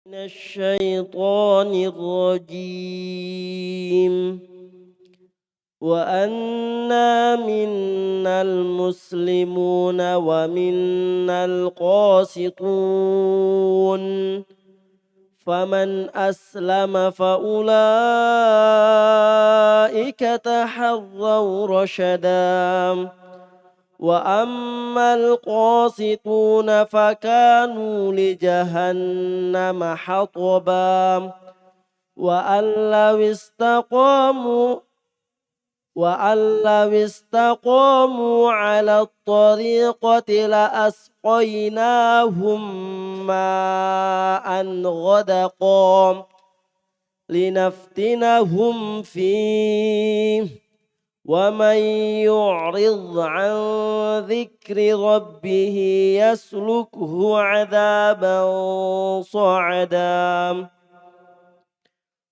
من الشيطان الرجيم وأنا منا المسلمون ومنا القاسطون فمن أسلم فأولئك تحروا رشدا وأما القاسطون فكانوا لجهنم حطبا وأن لو استقاموا على الطريقة لأسقيناهم ماء غدقا لنفتنهم فيه ومن يعرض عن ذكر ربه يسلكه عذابا صعدا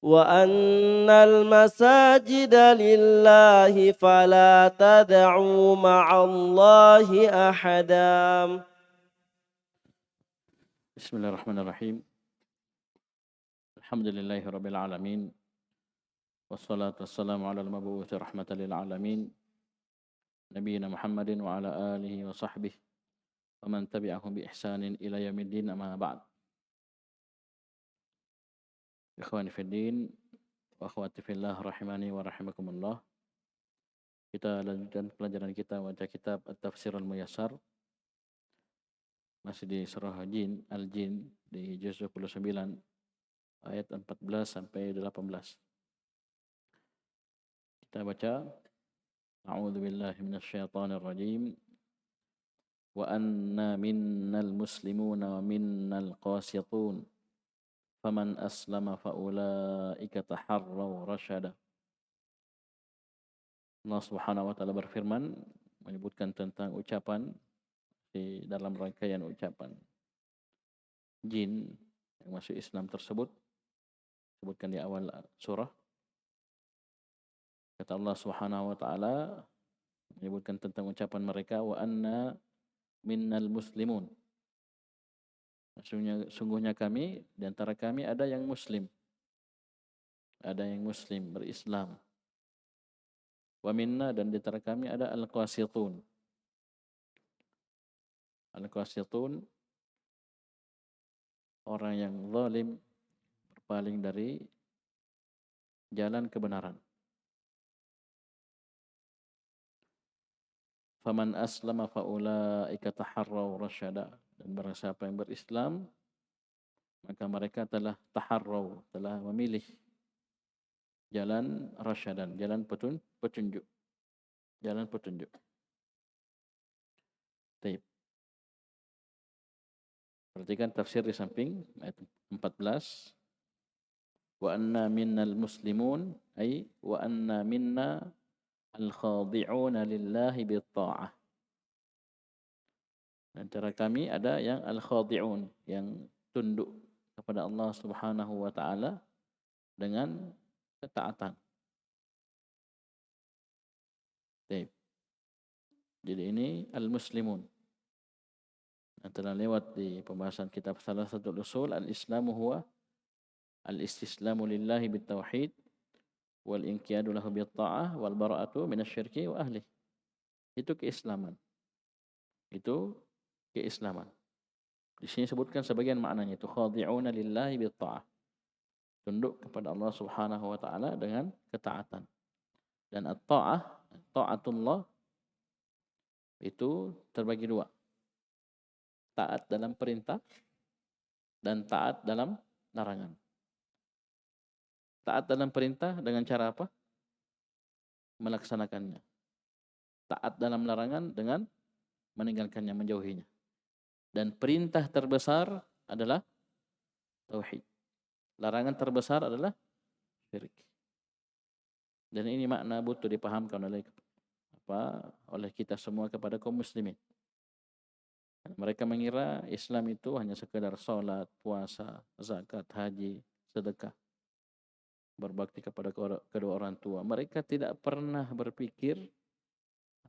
وأن المساجد لله فلا تدعوا مع الله أحدا. Bismillahirrahmanirrahim. Alhamdulillahirabbil alamin. Wassalatu wassalamu ala al-mabu'uthi rahmatan lil alamin. Nabiyina Muhammadin wa ala alihi wa sahbihi wa man tabi'ahum bi ihsanin ila yaumiddin, amma ba'd. Ikhwani fid din wa akhwati fillah rahimani wa rahimakumullah. Kita lanjutkan pelajaran kita baca kitab At-Tafsir Al-Muyassar. Masih di surah Al-Jin di juz 29 ayat 14 sampai 18. Kita baca A'udzu billahi minasyaitonir rajim. Wa anna minnal muslimuna wa minnal qasitun. Faman aslama fa ulaika taharraw rasyada. Allah Subhanahu wa taala berfirman menyebutkan tentang ucapan di dalam rangkaian ucapan jin yang masuk Islam tersebut, sebutkan di awal surah. Kata Allah Subhanahu wa taala menyebutkan tentang ucapan mereka, wa anna minnal muslimun. Sungguhnya kami, di antara kami ada yang muslim. Ada yang muslim, berislam. Wa minna, dan di antara kami ada al-qasitun. Al-qasitun, orang yang zalim, berpaling dari jalan kebenaran. Faman aslama faulaika taharraw rasyada, dan barang siapa yang berislam maka mereka telah taharraw, telah memilih jalan rasyadan, jalan petunjuk. Jalan petunjuk. Baik. Perhatikan tafsir di samping ayat 14. Wa anna minnal muslimun, ay wa anna minna al-khadi'una lillahi bit-ta'ah. Antara kami ada yang al-khadi'un, yang tunduk kepada Allah Subhanahu wa taala dengan ketaatan. Baik. Jadi ini al-muslimun. Telah lewat di pembahasan kitab Thalathatul Ushul, al-islamu huwa al-istislamu lillahi bit-tauhid wal inqiyadu lahu bit-ta'ah wal bara'atu minasyirki wa ahli. Itu keislaman. Itu keislaman. Di sini sebutkan sebagian maknanya, itu khadi'una lillahi bit-ta'ah. Tunduk kepada Allah Subhanahu wa taala dengan ketaatan. Dan at-ta'ah, ta'atullah itu terbagi dua. Taat dalam perintah dan taat dalam larangan. Taat dalam perintah dengan cara apa? Melaksanakannya. Taat dalam larangan dengan meninggalkannya, menjauhinya. Dan perintah terbesar adalah tauhid. Larangan terbesar adalah syirik. Dan ini makna butuh dipahamkan oleh kita semua kepada kaum muslimin. Mereka mengira Islam itu hanya sekedar salat, puasa, zakat, haji, sedekah, berbakti kepada kedua orang tua. Mereka tidak pernah berpikir,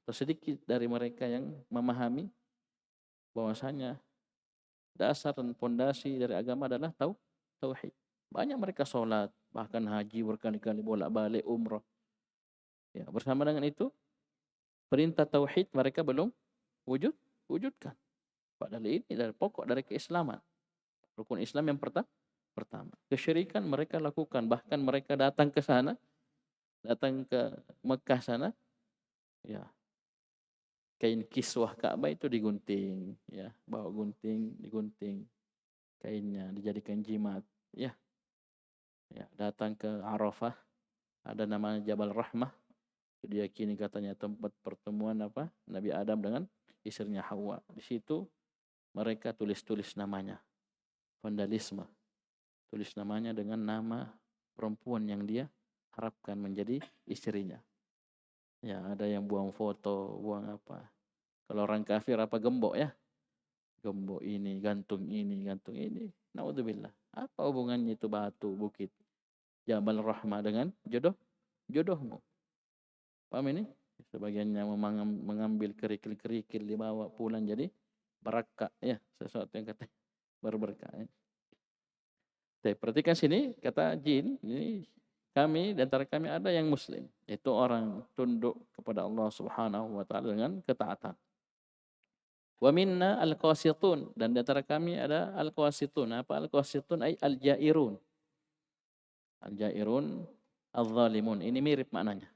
atau sedikit dari mereka yang memahami bahwasanya dasar dan pondasi dari agama adalah tauhid. Banyak mereka sholat, bahkan haji berkali-kali bolak-balik umrah. Ya, bersama dengan itu perintah tauhid mereka belum wujudkan. Padahal ini adalah pokok dari keislaman. Rukun Islam yang pertama. Kesyirikan mereka lakukan, bahkan mereka datang ke sana, datang ke Mekah sana, ya, kain kiswah Ka'bah itu digunting, ya, bawa gunting, digunting kainnya, dijadikan jimat, ya. Ya, datang ke Arafah, ada namanya Jabal Rahmah, diyakini katanya tempat pertemuan Nabi Adam dengan istrinya Hawa. Di situ mereka tulis-tulis namanya, vandalisme, tulis namanya dengan nama perempuan yang dia harapkan menjadi istrinya. Ya, ada yang buang foto, buang apa. Kalau orang kafir gembok, ya, gembok ini, gantung ini, gantung ini. Naudzubillah. Apa hubungannya itu batu, bukit, Jabal Rahmah dengan jodohmu? Paham ini? Sebagiannya mengambil kerikil-kerikil dibawa pulang jadi barakah, ya, sesuatu yang kata berberkah. Ya. Oke, perhatikan sini kata jin ini, kami di antara kami ada yang muslim, yaitu orang tunduk kepada Allah Subhanahu wa taala dengan ketaatan. Wa minna al-qasitun, dan di antara kami ada al-qasitun. Apa al-qasitun? Ay al-jairun. Al-jairun al-zalimun. Ini mirip maknanya.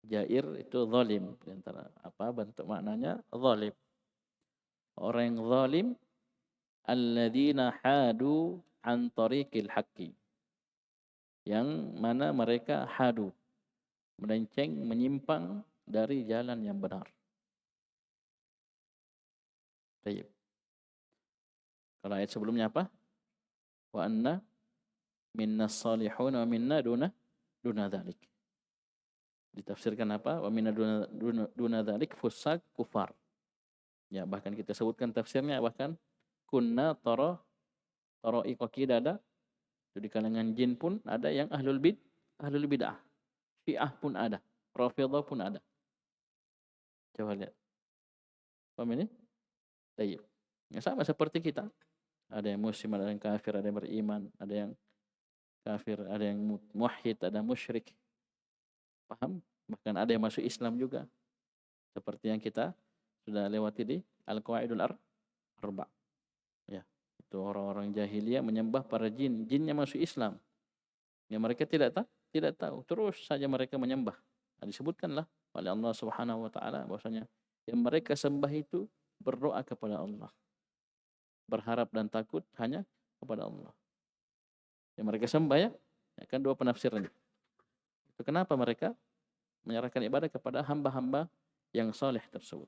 Jair itu zalim, di antara bentuk maknanya zalim. Orang yang zalim, alladzina hadu an tariqil haqqi. Yang mana mereka hadu, melenceng, menyimpang dari jalan yang benar. Baik. Kalau ayat sebelumnya apa? Wa anna minna salihun wa minna duna dzalik. Ditafsirkan apa? Wa minna duna dzalik fusak kufar. Ya, bahkan kita sebutkan tafsirnya, bahkan kunna tara'iqa qidada. Di kalangan jin pun ada yang ahlul bid'ah. Syiah pun ada, Rafidhah pun ada. Coba lihat. Paham ini? Baik. Ya, sama seperti kita. Ada yang muslim, ada yang kafir, ada yang beriman, ada yang kafir, ada yang muwahhid, ada musyrik. Paham? Bahkan ada yang masuk Islam juga. Seperti yang kita sudah lewati di Al-Qawaidul Arba'. Ya, itu orang-orang jahiliyah menyembah para jin. Jinnya masuk Islam. Ya, mereka tidak tahu. Terus saja mereka menyembah. Nah, disebutkanlah oleh Allah Subhanahu wa taala bahwasanya yang mereka sembah itu berdoa kepada Allah. Berharap dan takut hanya kepada Allah. Yang mereka sembah, ya, kan dua penafsiran. Itu kenapa mereka menyerahkan ibadah kepada hamba-hamba yang saleh tersebut.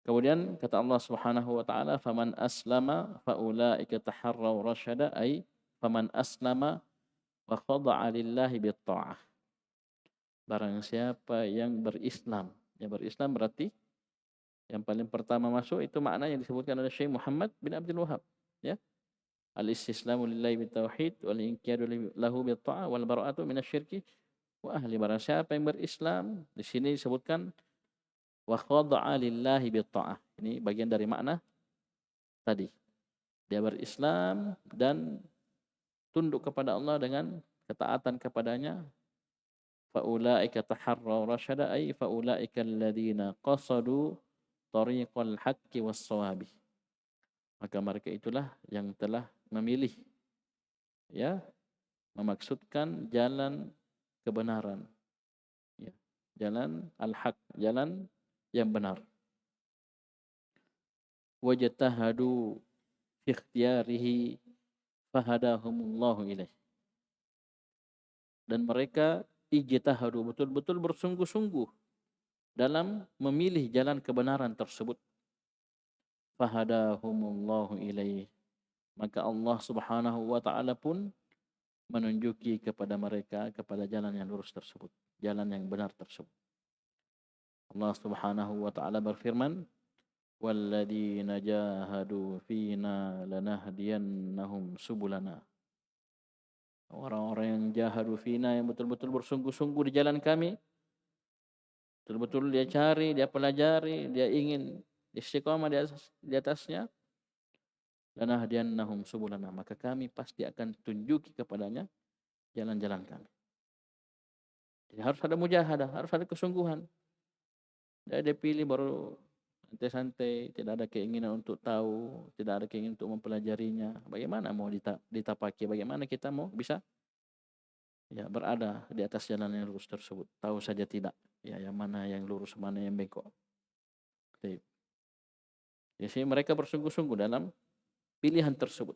Kemudian kata Allah Subhanahu wa taala, "Faman aslama faulaika taharraw rasyada," ay faman aslama wa khada'a lillahi bitta'ah. Barang siapa yang berislam. Yang berislam berarti yang paling pertama masuk itu makna yang disebutkan oleh Syekh Muhammad bin Abdul Wahab, ya. Al-istislamu lillahi bitauhid wal inqiyadu lahu bitta'ah wal bara'atu minasyirki wa ahli. Barang siapa yang berislam, di sini disebutkan wa khada'a lillahi bitta'ah. Ini bagian dari makna tadi. Dia berislam dan tunduk kepada Allah dengan ketaatan kepadanya. Faulaika taharraw rasyada ay faulaika alladziina qasadu tariqal haqqi was shawabi. Maka mereka itulah yang telah memilih, ya, memaksudkan jalan kebenaran, ya, jalan al-haq, jalan yang benar. Wajtahadu fi ikhtiyarihi fahadahumullahu ilaih. Dan mereka ijtihadu, betul-betul bersungguh-sungguh dalam memilih jalan kebenaran tersebut. Fahadahumullahu ilaih. Maka Allah Subhanahu wa taala pun menunjuki kepada mereka kepada jalan yang lurus tersebut, jalan yang benar tersebut. Allah Subhanahu wa taala berfirman, "Walladzina jahadu fina lanahdiyannahum subulana." Orang-orang yang jahadu fina, yang betul-betul bersungguh-sungguh di jalan kami, betul-betul dia cari, dia pelajari, dia ingin istiqamah di atasnya, lanahdiyannahum subulana, maka kami pasti akan tunjuki kepadanya jalan-jalan kami. Jadi harus ada mujahadah, harus ada kesungguhan. Tidak ada pilih baru santai-santai, tidak ada keinginan untuk tahu, tidak ada keinginan untuk mempelajarinya. Bagaimana mau ditapaki, bagaimana kita mau bisa ya berada di atas jalan yang lurus tersebut. Tahu saja tidak, ya yang mana yang lurus, mana yang bengkok. Jadi mereka bersungguh-sungguh dalam pilihan tersebut.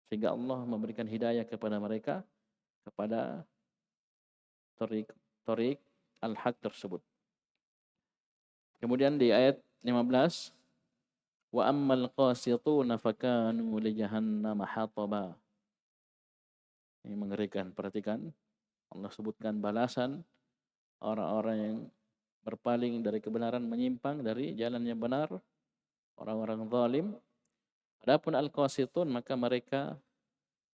Sehingga Allah memberikan hidayah kepada mereka kepada Tariq al-haq tersebut. Kemudian di ayat 15, wa ammal qasituna fakanu li jahannam hataba. Ini mengerikan, perhatikan. Allah sebutkan balasan orang-orang yang berpaling dari kebenaran, menyimpang dari jalan yang benar, orang-orang zalim. Adapun al-qasitun, maka mereka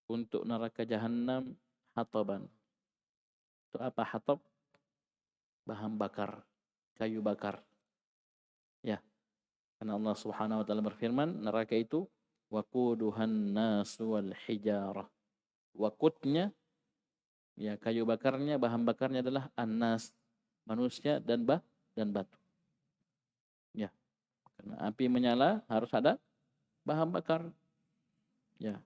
untuk neraka jahannam hataban. Itu apa hatab? Bahan bakar, kayu bakar. Ya. Karena Allah Subhanahu wa taala berfirman, neraka itu waquduhan nasu wal hijarah. Waqudnya ya kayu bakarnya, bahan bakarnya adalah annas, manusia dan batu. Ya. Karena api menyala harus ada bahan bakar. Ya.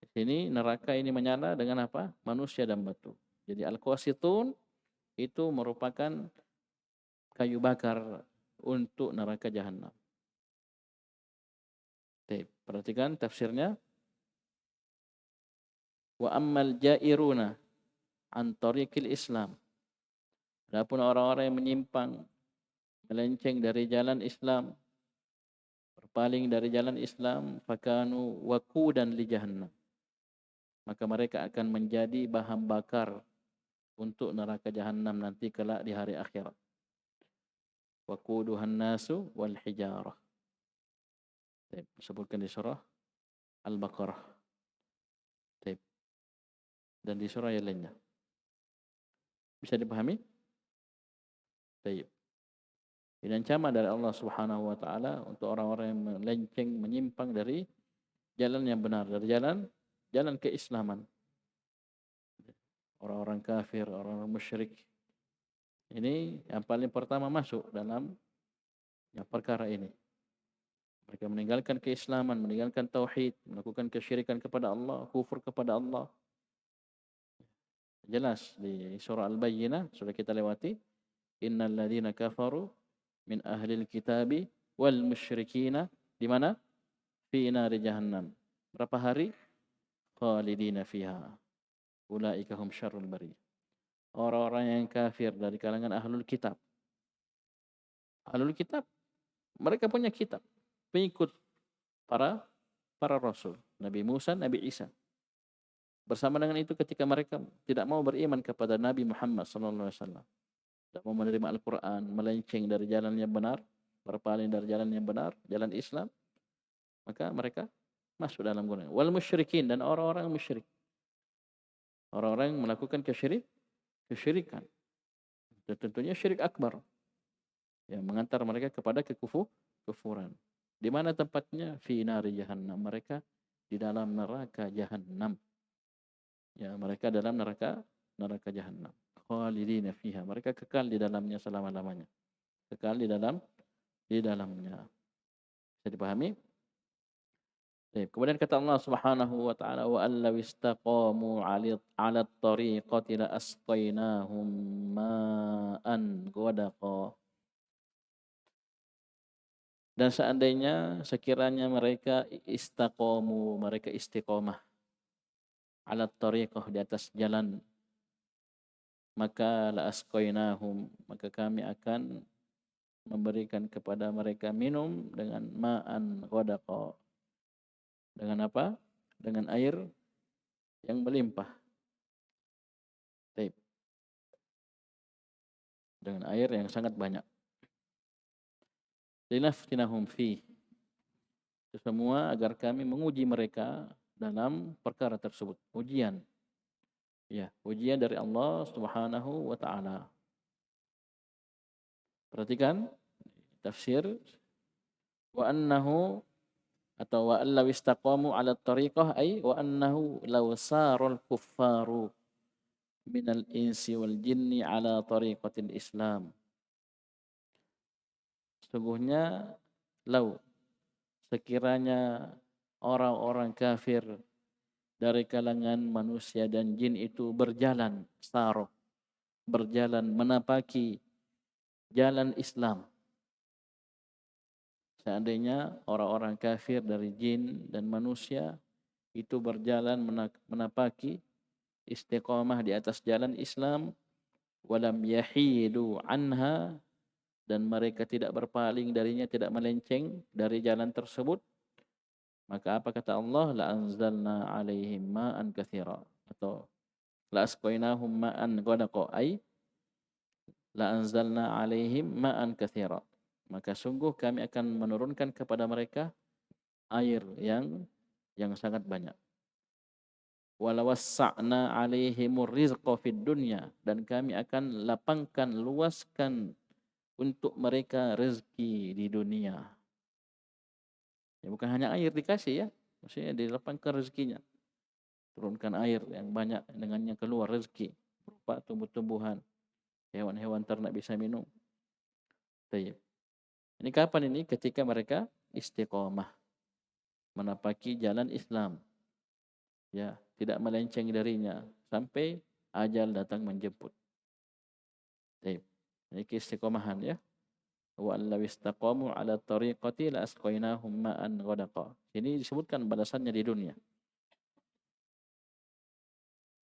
Di sini neraka ini menyala dengan apa? Manusia dan batu. Jadi al-qasitun itu merupakan kayu bakar untuk neraka jahanam. Perhatikan tafsirnya. Wa ammal jairuna an tariqil Islam. Adapun orang-orang yang menyimpang, melenceng dari jalan Islam, berpaling dari jalan Islam, fakanu waqudan li jahannam. Maka mereka akan menjadi bahan bakar untuk neraka jahanam nanti kelak di hari akhirat. Waquduhan nasu wal hijarah. Disebutkan di surah Al-Baqarah. Dan di surah yang lainnya. Bisa dipahami? Baik. Ini ancaman dari Allah Subhanahu wa taala untuk orang-orang yang melenceng, menyimpang dari jalan yang benar, dari jalan keislaman. Orang-orang kafir, orang-orang musyrik. Ini yang paling pertama masuk dalam perkara ini. Mereka meninggalkan keislaman, meninggalkan tauhid, melakukan kesyirikan kepada Allah, kufur kepada Allah. Jelas di surah Al-Bayyinah sudah kita lewati. Innal ladzina kafaru min ahlil kitabi wal musyrikina di mana? Fi nari jahannam. Berapa hari? Khalidina fiha. Ulaika hum syarrul bariyah. Orang-orang yang kafir dari kalangan ahlul kitab. Ahlul kitab mereka punya kitab, pengikut para rasul, Nabi Musa, Nabi Isa. Bersama dengan itu ketika mereka tidak mau beriman kepada Nabi Muhammad sallallahu alaihi wasallam, tidak mau menerima Al-Quran, melenceng dari jalan yang benar, berpaling dari jalan yang benar, jalan Islam, maka mereka masuk dalam golongan wal musyrikin, dan orang-orang musyrik, orang-orang yang melakukan kesyirikan, dan tentunya syirik akbar yang mengantar mereka kepada kekufuran. Di mana tempatnya? Fi nari jahannam. Mereka di dalam neraka jahannam. Ya, mereka dalam neraka jahannam. Khalidina fiha. Mereka kekal di dalamnya selama-lamanya. Kekal di dalamnya. Bisa dipahami? Kemudian kata Allah Subhanahu wa taala, wa allaw istaqamu 'ala at-tariqati la asqainahum ma'an ghadaqa. Dan seandainya sekiranya mereka istaqamu, mereka istiqomah, ala tariqah, di atas jalan, maka la asqainahum, maka kami akan memberikan kepada mereka minum dengan ma'an ghadaqa. Dengan apa? Dengan air yang melimpah. Dengan air yang sangat banyak. Linaftinahum fi. Itu semua agar kami menguji mereka dalam perkara tersebut. Ujian. Ya, ujian dari Allah Subhanahu wa taala. Perhatikan tafsir wa annahu atau wa allaw istaqamu 'ala tariqah ay wa annahu law sarul kuffaru minal insi wal jinni 'ala tariqatil Islam. Sesungguhnya lau sekiranya orang-orang kafir dari kalangan manusia dan jin itu berjalan sarok, berjalan menapaki jalan Islam. Seandainya orang-orang kafir dari jin dan manusia itu berjalan menapaki istiqamah di atas jalan Islam, walam yahidu anha, dan mereka tidak berpaling darinya, tidak melenceng dari jalan tersebut, maka apa kata Allah? La anzalna alaihim ma'an katsira, atau la asqainahum ma'an ghadaqa, ay la anzalna alaihim ma'an katsira, maka sungguh kami akan menurunkan kepada mereka air yang sangat banyak. Wala wassa'na alaihimur rizqa fid dunya, dan kami akan lapangkan, luaskan untuk mereka rezeki di dunia. Ya, bukan hanya air dikasih ya, maksudnya dilapangkan rezekinya. Turunkan air yang banyak, dengannya keluar rezeki berupa tumbuh-tumbuhan, hewan-hewan ternak bisa minum. Tayyib. Ini kapan ini? Ketika mereka istiqomah menapaki jalan Islam. Ya, tidak melenceng darinya sampai ajal datang menjemput. Tayyib. Ini keistiqomahan ya. Wa allaw istaqamu 'ala tariqati la asqainahum ma'an ghadaqa. Ini disebutkan balasannya di dunia.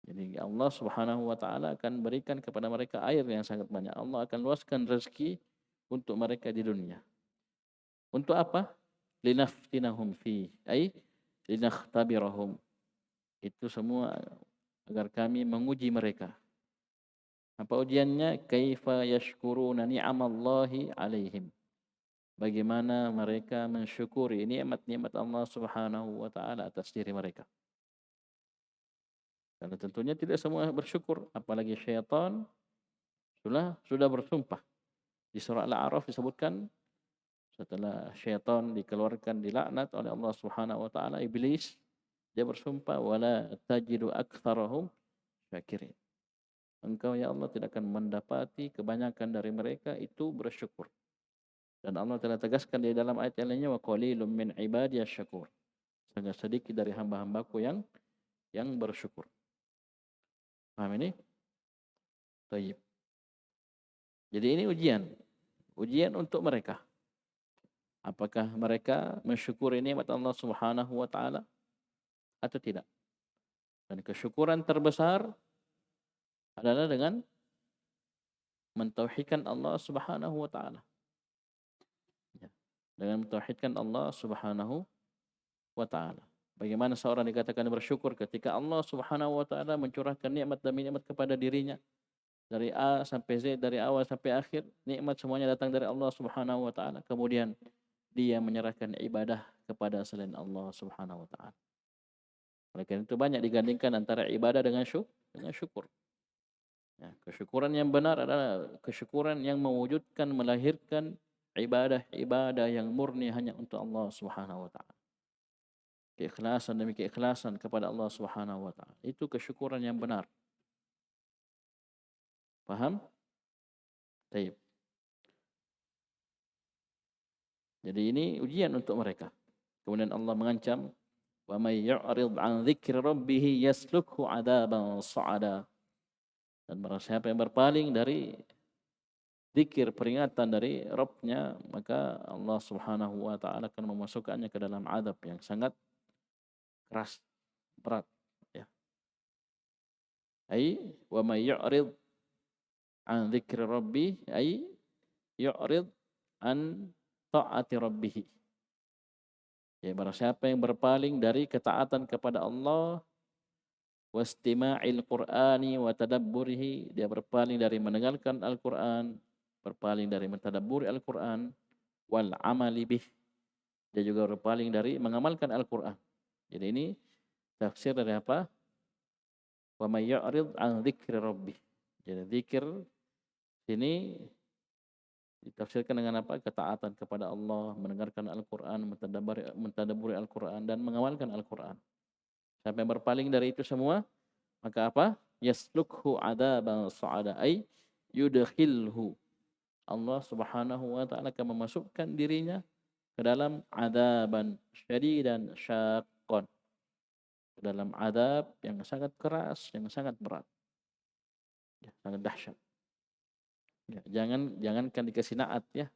Jadi Allah Subhanahu wa taala akan berikan kepada mereka air yang sangat banyak. Allah akan luaskan rezeki untuk mereka di dunia. Untuk apa? Linaftinahum fi, ay linakhtabirahum. Itu semua agar kami menguji mereka. Apa ujiannya? Kaifa yashkuruna ni'amallahi 'alaihim. Bagaimana mereka mensyukuri nikmat-nikmat Allah Subhanahu wa taala atas diri mereka. Karena tentunya tidak semua bersyukur, apalagi syaitan sudah bersumpah. Di surah Al-A'raf disebutkan setelah syaitan dikeluarkan, dilaknat oleh Allah Subhanahu wa taala, iblis dia bersumpah, wala tajidu aktsarahum syakirin. Engkau ya Allah tidak akan mendapati kebanyakan dari mereka itu bersyukur. Dan Allah telah tegaskan di dalam ayat yang lainnya, wa qalilum min ibadiyasy syakur. Sangat sedikit dari hamba-hambaku yang bersyukur. Paham ini? Baik. Jadi ini ujian untuk mereka. Apakah mereka mensyukuri nikmat Allah Subhanahu wa taala atau tidak? Dan kesyukuran terbesar adalah dengan mentauhidkan Allah Subhanahu wa taala. Ya, dengan mentauhidkan Allah Subhanahu wa taala. Bagaimana seorang dikatakan bersyukur ketika Allah Subhanahu wa taala mencurahkan nikmat demi nikmat kepada dirinya? Dari A sampai Z, dari awal sampai akhir, nikmat semuanya datang dari Allah Subhanahu wa taala. Kemudian dia menyerahkan ibadah kepada selain Allah Subhanahu wa taala. Oleh karena itu banyak digandingkan antara ibadah dengan syukur. Ya, kesyukuran yang benar adalah kesyukuran yang mewujudkan, melahirkan ibadah-ibadah yang murni hanya untuk Allah Subhanahu wa taala. Keikhlasan demi keikhlasan kepada Allah Subhanahu wa taala. Itu kesyukuran yang benar. Paham? Baik. Jadi ini ujian untuk mereka. Kemudian Allah mengancam, wa may yu'rid 'an dzikri rabbih yaslukhu 'adaban sha'ada. Dan barang siapa yang berpaling dari zikir peringatan dari Rabb-nya, maka Allah Subhanahu wa taala akan memasukkannya ke dalam azab yang sangat keras, berat, ya. Ai wa may yu'rid 'an dzikri rabbih, ai yu'rid an ta'ati rabbih. Ya, barang siapa yang berpaling dari ketaatan kepada Allah, wastima'il Qur'ani wa tadabburihi, dia berpaling dari mendengarkan Al-Qur'an, berpaling dari mentadabburi Al-Qur'an, wal amali bih, dia juga berpaling dari mengamalkan Al-Qur'an. Jadi ini tafsir dari apa? Wa may yu'rid 'an dzikri rabbih. Jadi zikir sini Ditafsirkan dengan apa? Ketaatan kepada Allah, mendengarkan Al-Quran, mentadabburi Al-Quran, dan mengamalkan Al-Quran. Sampai berpaling dari itu semua, maka apa? Yaslukhu adaban sa'ada, ay yudkhilhu. Allah Subhanahu wa taala akan memasukkan dirinya ke dalam adaban syadidan syaqqan, ke dalam adab yang sangat keras, yang sangat berat, ya, sangat dahsyat. Ya, jangankan dikasih naat ya,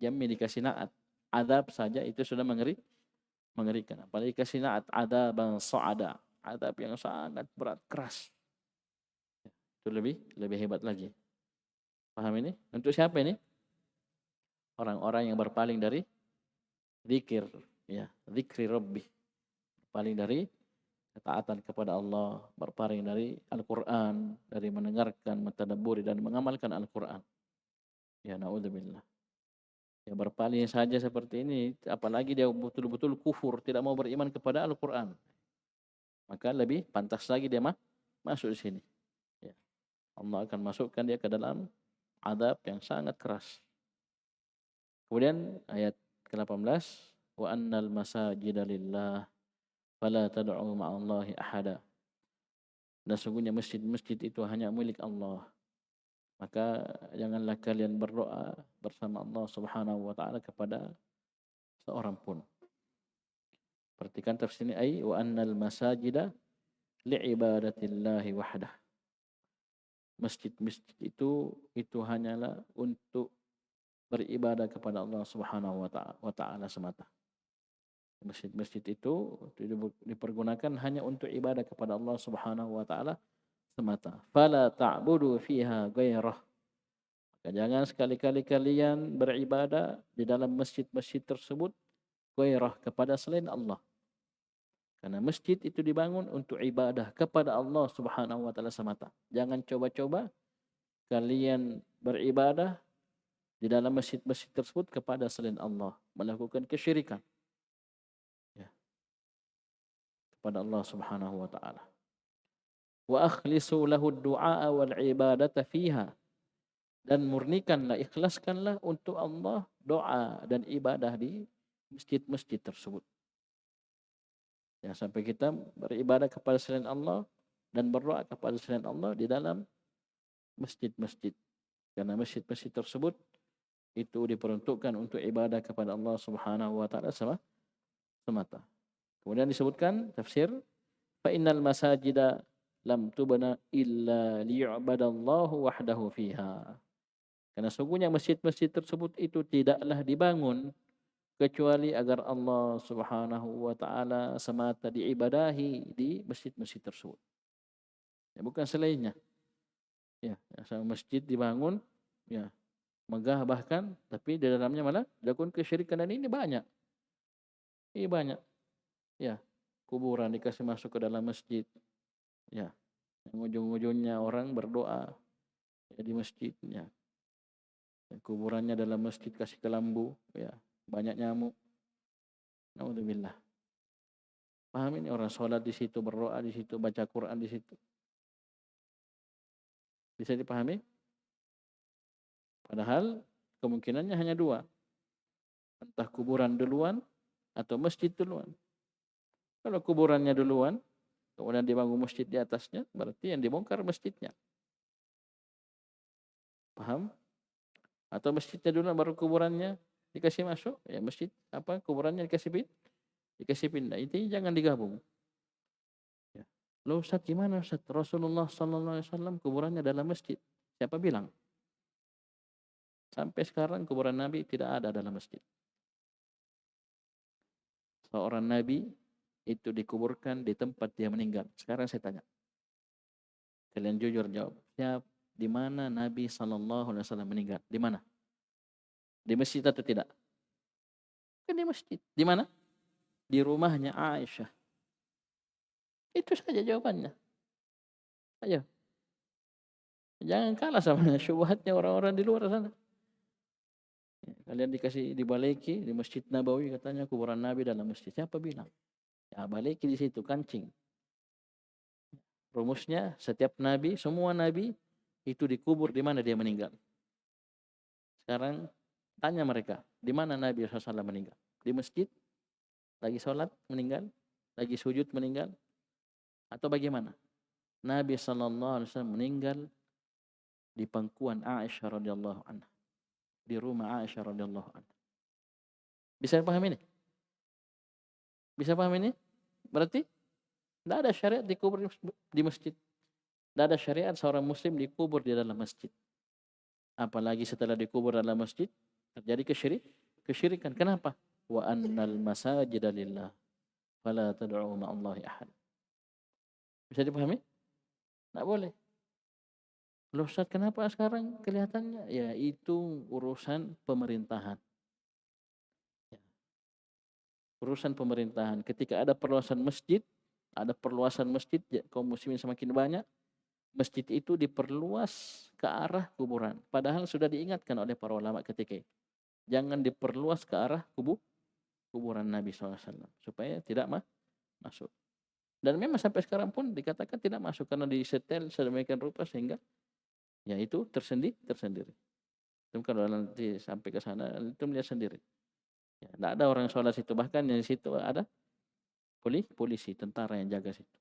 jamnya dikasih naat. Adab saja itu sudah mengerikan. Apalagi dikasih naat adaban sa'ada, adab yang sangat berat, keras. Itu lebih hebat lagi. Paham ini? Untuk siapa ini? Orang-orang yang berpaling dari zikir, ya, zikri rabbi. Berpaling dari ketaatan kepada Allah, berpaling dari Al-Quran, dari mendengarkan, mentadabburi dan mengamalkan Al-Quran. Ya, naudzubillah. Ya, berpaling saja seperti ini, apalagi dia betul-betul kufur, tidak mau beriman kepada Al-Quran, maka lebih pantas lagi dia masuk di sini. Ya. Allah akan masukkan dia ke dalam adab yang sangat keras. Kemudian ayat ke-18, wa annal masajida lillah fala tad'u ma'allahi ahada. Dan sungguhnya masjid-masjid itu hanya milik Allah. Maka janganlah kalian berdoa bersama Allah Subhanahu wa taala kepada seorang pun. Perhatikan tafsir ini, ay wa annal masajida li'ibadatillahi wahdah. Masjid-masjid itu hanyalah untuk beribadah kepada Allah Subhanahu wa taala semata. Masjid-masjid itu dipergunakan hanya untuk ibadah kepada Allah Subhanahu wa taala semata. Fala ta'budu fiha ghairah. Maka jangan sekali-kali kalian beribadah di dalam masjid-masjid tersebut ghairah, kepada selain Allah. Karena masjid itu dibangun untuk ibadah kepada Allah Subhanahu wa taala semata. Jangan coba-coba kalian beribadah di dalam masjid-masjid tersebut kepada selain Allah, melakukan kesyirikan, ya, kepada Allah Subhanahu wa taala. Wa akhlisu lahu ad-du'a wal ibadata fiha. Dan murnikanlah, ikhlaskanlah untuk Allah doa dan ibadah di masjid-masjid tersebut. Ya, sampai kita beribadah kepada selain Allah dan berdoa kepada selain Allah di dalam masjid-masjid. Karena masjid-masjid tersebut itu diperuntukkan untuk ibadah kepada Allah Subhanahu wa taala semata. Kemudian disebutkan tafsir, fa innal masajida lam tubna illa liyu'badallahu wahdahu fiha. Karena sungguhnya masjid-masjid tersebut itu tidaklah dibangun kecuali agar Allah Subhanahu wa taala semata diibadahi di masjid-masjid tersebut. Ya, bukan selainnya. Ya, sama masjid dibangun, ya, megah bahkan, tapi di dalamnya malah dilakukan kesyirikan, dan ini banyak. Ini banyak. Ya, kuburan dikasih masuk ke dalam masjid. Ya, yang ujung-ujungnya orang berdoa ya di masjidnya. Kuburannya dalam masjid kasih kelambu, ya, banyak nyamuk. Naudzubillah. Paham ini, orang sholat di situ, berdoa di situ, baca Quran di situ. Bisa dipahami? Padahal kemungkinannya hanya dua. Entah kuburan duluan atau masjid duluan. Kalau kuburannya duluan, kemudian dibangun masjid di atasnya, berarti yang dibongkar masjidnya. Paham? Atau masjidnya dulu baru kuburannya dikasih masuk, ya masjid apa kuburannya dikasih pindah. Itu jangan digabung. Ya. Loh Ustaz, gimana Ustaz? Rasulullah sallallahu alaihi wasallam kuburannya dalam masjid. Siapa bilang? Sampai sekarang kuburan Nabi tidak ada dalam masjid. Seorang Nabi itu dikuburkan di tempat dia meninggal. Sekarang saya tanya, kalian jujur jawab. Di mana Nabi sallallahu alaihi wasallam meninggal? Di mana? Di masjid atau tidak? Kan di masjid. Di mana? Di rumahnya Aisyah. Itu saja jawabannya. Ayo. Jangan kalah sama syubhatnya orang-orang di luar sana. Kalian dikasih dibaleki di Masjid Nabawi, katanya kuburan Nabi dalam masjid. Siapa bilang? Ya, baleki di situ, kancing. Rumusnya setiap Nabi, semua Nabi itu dikubur di mana dia meninggal. Sekarang Tanya mereka, di mana Nabi SAW meninggal? Di masjid? Lagi sholat meninggal? Lagi sujud meninggal? Atau bagaimana? Nabi SAW meninggal di pangkuan Aisyah radhiyallahu anha, di rumah Aisyah radhiyallahu anha. Bisa paham ini? Bisa paham ini? Berarti tidak ada syariat dikubur di masjid. Tidak ada syariat seorang muslim dikubur di dalam masjid. Apalagi setelah dikubur dalam masjid terjadi kesyirikan. Kenapa? Wa annal masajida lillah fala tad'u ma'allahi ahad. Bisa dipahami? Tidak boleh. Loh Ustaz, kenapa sekarang kelihatannya? Ya itu urusan pemerintahan. Ya, urusan pemerintahan. Ketika ada perluasan masjid, ya, kaum muslimin semakin banyak, masjid itu diperluas ke arah kuburan. Padahal sudah diingatkan oleh para ulama ketika itu. Jangan diperluas ke arah kuburan Nabi SAW. Supaya tidak masuk. Dan memang sampai sekarang pun dikatakan tidak masuk. Karena disetel sedemikian rupa sehingga ya itu tersendiri. Itu kalau nanti sampai ke sana itu melihat sendiri. Ya, tidak ada orang sholat situ. Bahkan yang di situ ada polisi, tentara yang jaga situ.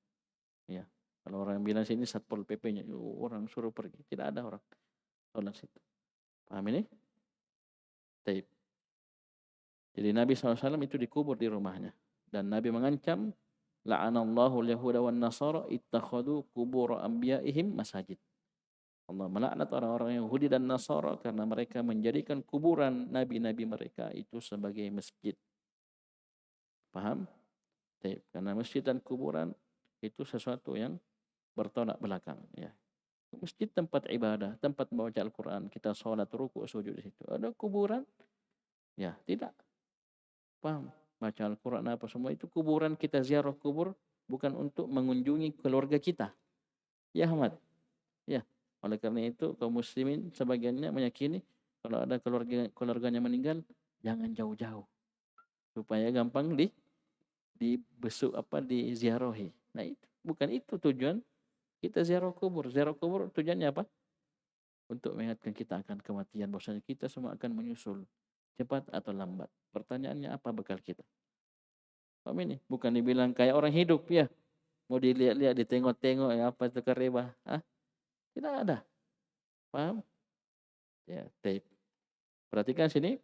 Ya. Kalau orang bilang sini Satpol PP-nya, orang suruh pergi. Tidak ada orang sholat situ. Paham ini? Taib. Jadi Nabi SAW itu dikubur di rumahnya. Dan Nabi mengancam, la'anallahu al-yahuda wan nasara ittakhadu kubur anbiya'ihim masajid. Allah melaknat orang-orang Yahudi dan Nasara karena mereka menjadikan kuburan nabi-nabi mereka itu sebagai masjid. Paham? Taib. Karena masjid dan kuburan itu sesuatu yang bertolak belakang. Ya. Masjid tempat ibadah, tempat membaca Al-Quran, kita sholat, ruku, sujud di situ. Ada kuburan? Ya, tidak. Paham? Baca Al-Quran apa semua itu kuburan, kita ziarah kubur bukan untuk mengunjungi keluarga kita. Ya, Ahmad. Ya. Oleh karena itu kaum muslimin sebagiannya meyakini kalau ada keluarganya meninggal jangan jauh-jauh supaya gampang dibesuk diziarahi. Nah, itu bukan itu tujuan kita ziarah kubur. Ziarah kubur tujuannya apa? Untuk mengingatkan kita akan kematian, bahwasanya kita semua akan menyusul cepat atau lambat. Pertanyaannya apa bekal kita? Paham ini? Bukan dibilang kayak orang hidup ya. Mau dilihat-lihat, ditengok-tengok ya apa itu kareba. Tidak ada. Paham? Ya, taib. Perhatikan sini.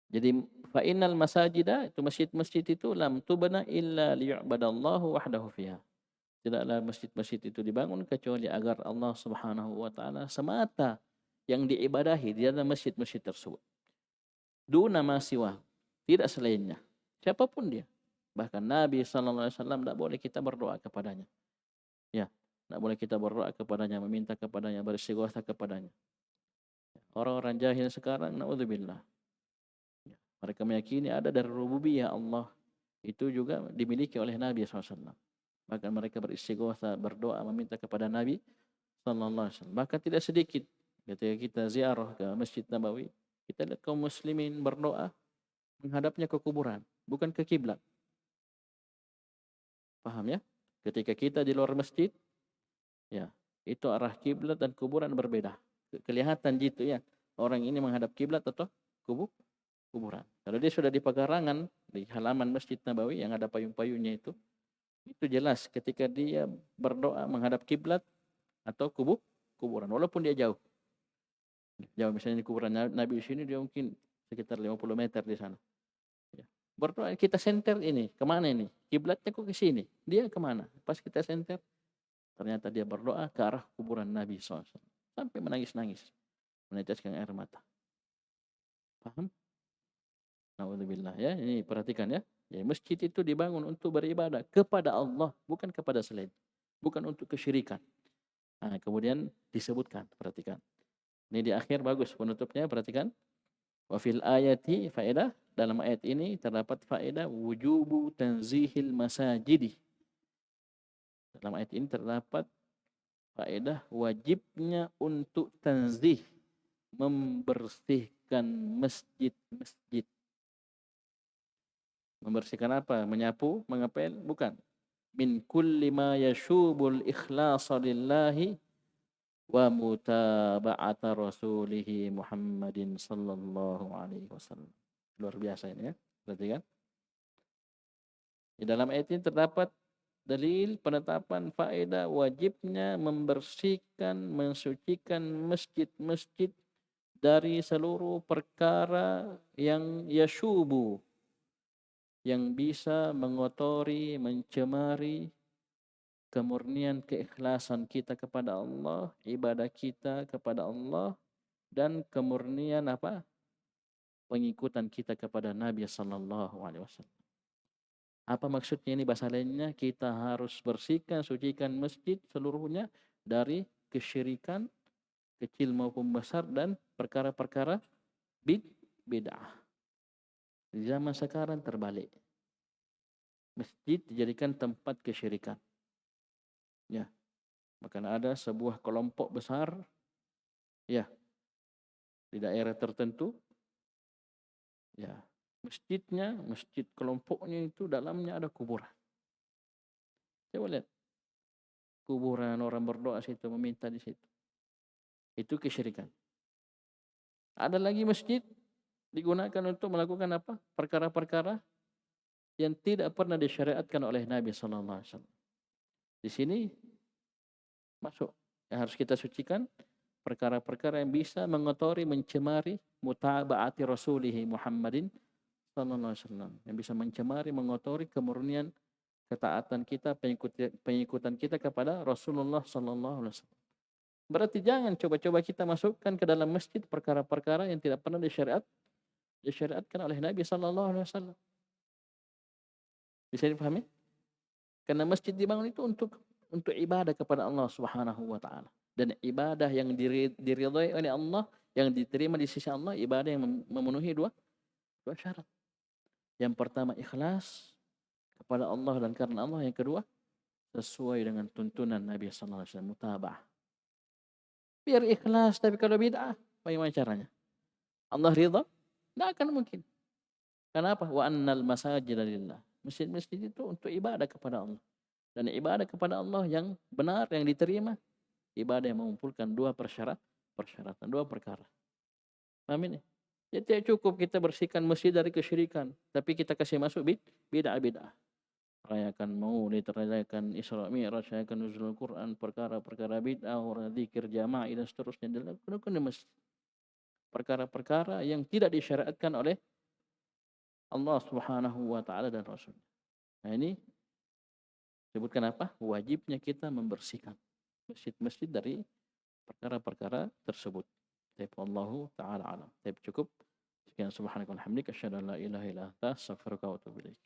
Jadi fa innal masajida itu masjid-masjid itu lam tubna illa liyu'badallahu wahdahu fiha. Tidaklah masjid-masjid itu dibangun kecuali agar Allah Subhanahu wa taala semata yang diibadahi di dalam masjid-masjid tersebut. Duna ma siwa, tidak selainnya. Siapapun dia. Bahkan Nabi sallallahu alaihi wasallam tidak boleh kita berdoa kepadanya. Ya, tidak boleh kita berdoa kepadanya, meminta kepadanya, beristighatsah kepadanya. Orang-orang jahil sekarang naudzubillah. Mereka meyakini ada dari rububiyah Allah itu juga dimiliki oleh Nabi SAW. Bahkan mereka beristighatsah, berdoa, meminta kepada Nabi SAW. Bahkan tidak sedikit ketika kita ziarah ke Masjid Nabawi, kita lihat kaum muslimin berdoa menghadapnya ke kuburan, bukan ke kiblat. Paham ya? Ketika kita di luar masjid, ya itu arah kiblat dan kuburan berbeda. Kelihatan gitu ya, orang ini menghadap kiblat atau kuburan. Kalau dia sudah di pekarangan di halaman Masjid Nabawi yang ada payung-payungnya itu jelas ketika dia berdoa menghadap kiblat atau kuburan walaupun dia jauh. Jauh misalnya di kuburan Nabi di sini dia mungkin sekitar 50 meter di sana. Ya. Berdoa kita senter ini, kemana ini? Kiblatnya kok ke sini? Dia kemana? Pas kita senter ternyata dia berdoa ke arah kuburan Nabi SAW. Sampai menangis-nangis. Meneteskan air mata. Paham? Naudzubillah ya, ini perhatikan ya. Ya, masjid itu dibangun untuk beribadah kepada Allah, bukan kepada selain. Bukan untuk kesyirikan. Nah, kemudian disebutkan, perhatikan. Ini di akhir bagus penutupnya, perhatikan. Wa fil ayati faedah, dalam ayat ini terdapat faedah wujubu tanzihil masajidi. Dalam ayat ini terdapat faedah wajibnya untuk tanzih, membersihkan masjid-masjid. Membersihkan apa? Menyapu, mengepel? Bukan. Min kulli ma yashubul ikhlasa lillahi wa mutaba'ata rasulih Muhammadin sallallahu alaihi wasallam. Luar biasa ini ya. Perhatikan. Di dalam ayat ini terdapat dalil penetapan faedah wajibnya membersihkan, mensucikan masjid-masjid dari seluruh perkara yang yashubu, yang bisa mengotori, mencemari kemurnian keikhlasan kita kepada Allah, ibadah kita kepada Allah, dan kemurnian apa? Pengikutan kita kepada Nabi sallallahu alaihi wasallam. Apa maksudnya ini bahasa lainnya? Kita harus bersihkan, sucikan masjid seluruhnya dari kesyirikan kecil maupun besar dan perkara-perkara bid'ah. Di zaman sekarang terbalik. Masjid dijadikan tempat kesyirikan. Ya, bahkan ada sebuah kelompok besar ya di daerah tertentu ya, masjid kelompoknya itu dalamnya ada kuburan. Coba lihat, kuburan orang berdoa situ, meminta di situ. Itu kesyirikan. Ada lagi masjid digunakan untuk melakukan apa? Perkara-perkara yang tidak pernah disyariatkan oleh Nabi sallallahu alaihi wasallam. Di sini masuk yang harus kita sucikan perkara-perkara yang bisa mengotori, mencemari mutaba'ati rasulih Muhammadin sallallahu alaihi wasallam, yang bisa mencemari, mengotori kemurnian ketaatan kita, pengikutan kita kepada Rasulullah sallallahu alaihi wasallam. Berarti jangan coba-coba kita masukkan ke dalam masjid perkara-perkara yang tidak pernah disyariatkan oleh Nabi sallallahu alaihi wasallam. Bisa dipahami? Karena masjid dibangun itu untuk ibadah kepada Allah Subhanahu wa taala. Dan ibadah yang diridhai oleh Allah, yang diterima di sisi Allah, ibadah yang memenuhi dua syarat. Yang pertama ikhlas kepada Allah dan karena Allah, yang kedua sesuai dengan tuntunan Nabi sallallahu alaihi wasallam, mutaba'ah. Biar ikhlas, tapi kalau bid'ah bagaimana caranya? Allah ridha? Tidak akan mungkin. Kenapa? Wa annal masajida lillah. Masjid-masjid itu untuk ibadah kepada Allah. Dan ibadah kepada Allah yang benar, yang diterima, ibadah yang mengumpulkan dua persyaratan, dua perkara. Paham ini? Jadi tidak cukup kita bersihkan masjid dari kesyirikan, tapi kita kasih masuk bid'ah. Rayakan Maulid, rayakan Isra Mi'raj, rayakan nuzul Quran, perkara-perkara bid'ah, orang zikir jamaah dan seterusnya dilakukan di masjid. Perkara-perkara yang tidak disyariatkan oleh Allah Subhanahu wa taala dan Rasul. Nah, ini sebutkan apa? Wajibnya kita membersihkan masjid-masjid dari perkara-perkara tersebut. Taib wallahu taala alam. Taib cukup. Sekian subhanakallahumma hamdika asyhadu an la ilaha illa anta astaghfiruka wa atubu ilaik.